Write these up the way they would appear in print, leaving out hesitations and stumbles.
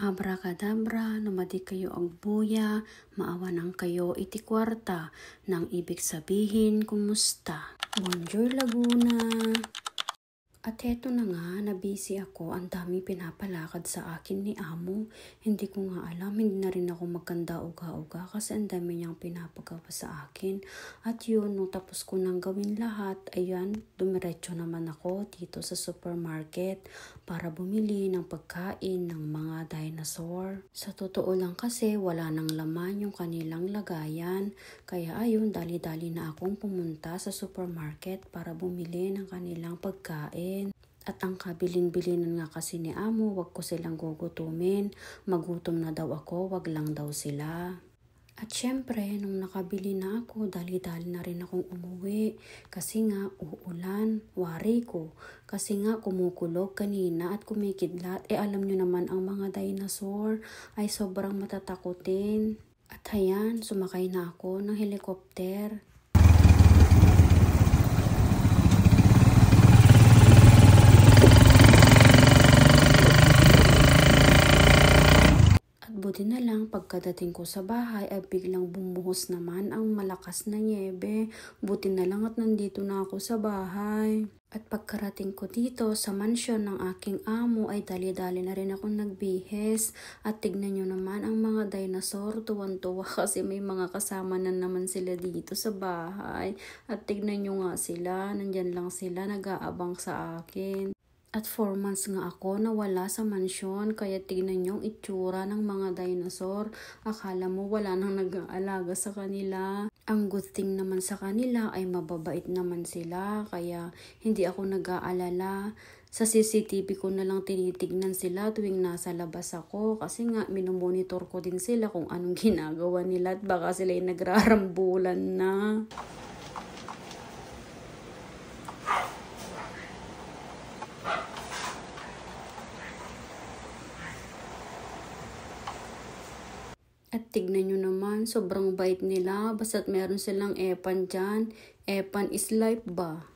Abracadabra, namadi kayo agbuya, maawanan kayo iti kwarta, nang ibig sabihin kumusta. Bonjour Laguna! At heto na nga, nabisi ako, ang dami pinapalakad sa akin ni Amo. Hindi ko nga alam, hindi na rin ako magkanda uga-uga kasi ang dami niyang pinapagawa sa akin. At yun, nung tapos ko nang gawin lahat, ayan, dumiretso naman ako dito sa supermarket para bumili ng pagkain ng mga dinosaur. Sa totoo lang kasi, wala nang laman yung kanilang lagayan. Kaya ayun, dali-dali na akong pumunta sa supermarket para bumili ng kanilang pagkain. At ang kabilin-bilinan nga kasi ni Amo, wag ko silang gugutumin. Magutom na daw ako, wag lang daw sila. At syempre, nung nakabili na ako, dali-dali na rin akong umuwi. Kasi nga, uulan, wari ko. Kasi nga, kumukulog kanina at kumikidlat. Alam nyo naman, ang mga dinosaur ay sobrang matatakutin. At ayan, sumakay na ako ng helicopter. Buti na lang pagkadating ko sa bahay ay biglang bumuhos naman ang malakas na nyebe. Buti na lang at nandito na ako sa bahay. At pagkarating ko dito sa mansyon ng aking amo ay dali-dali na rin akong nagbihes. At tignan nyo naman ang mga dinosaur, tuwan-tuwa kasi may mga kasama na naman sila dito sa bahay. At tignan nyo nga sila, nandyan lang sila nag-aabang sa akin. At 4 months nga ako nawala sa mansyon, kaya tignan yung itsura ng mga dinosaur. Akala mo wala nang nag-aalaga sa kanila. Ang good thing naman sa kanila ay mababait naman sila, kaya hindi ako nag-aalala. Sa CCTV ko na lang tinitignan sila tuwing nasa labas ako kasi nga minomonitor ko din sila kung anong ginagawa nila at baka sila ay nagrarambulan na. At tignan nyo naman, sobrang bait nila. Basta't meron silang epan dyan. Epan is life ba?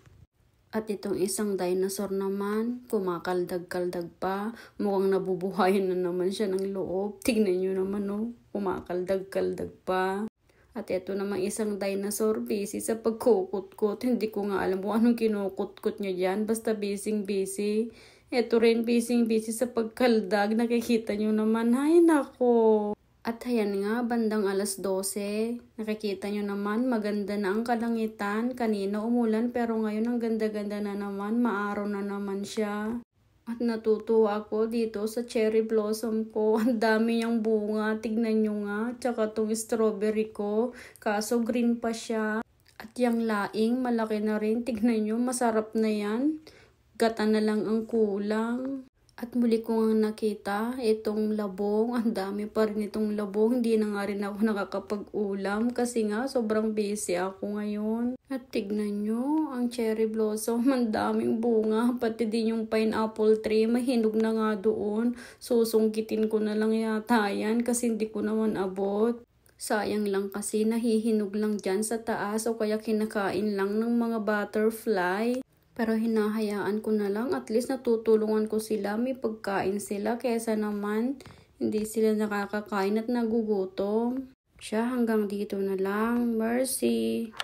At itong isang dinosaur naman, kumakaldag-kaldag pa. Mukhang nabubuhayan na naman siya ng loob. Tignan nyo naman, oh, kumakaldag-kaldag pa. At ito namang isang dinosaur, busy sa pagkukutkot. Hindi ko nga alam kung anong kinukutkot niya dyan. Basta busy-busy. Ito rin busy-busy sa pagkaldag. Nakikita nyo naman. Ay, nako. At ayan nga, bandang 12:00, nakikita nyo naman, maganda na ang kalangitan. Kanina umulan pero ngayon ang ganda-ganda na naman, maaraw na naman siya. At natutuwa ako dito sa cherry blossom ko. Ang dami niyang bunga, tignan nyo nga. Tsaka tong strawberry ko, kaso green pa siya. At yung laing, malaki na rin. Tignan nyo, masarap na yan. Gata na lang ang kulang. At muli ko nga nakita itong labong. Ang dami pa rin itong labong. Hindi na nga rin ako nakakapag-ulam kasi nga sobrang busy ako ngayon. At tignan nyo, ang cherry blossom, ang daming bunga. Pati din yung pineapple tree, mahinog na nga doon. Susungkitin ko na lang yata yan kasi hindi ko naman abot. Sayang lang kasi nahihinog lang dyan sa taas o kaya kinakain lang ng mga butterfly. Pero hinahayaan ko na lang, at least natutulungan ko sila, may pagkain sila, kesa naman hindi sila nakakakain at nagugutom. Siya, hanggang dito na lang. Mercy!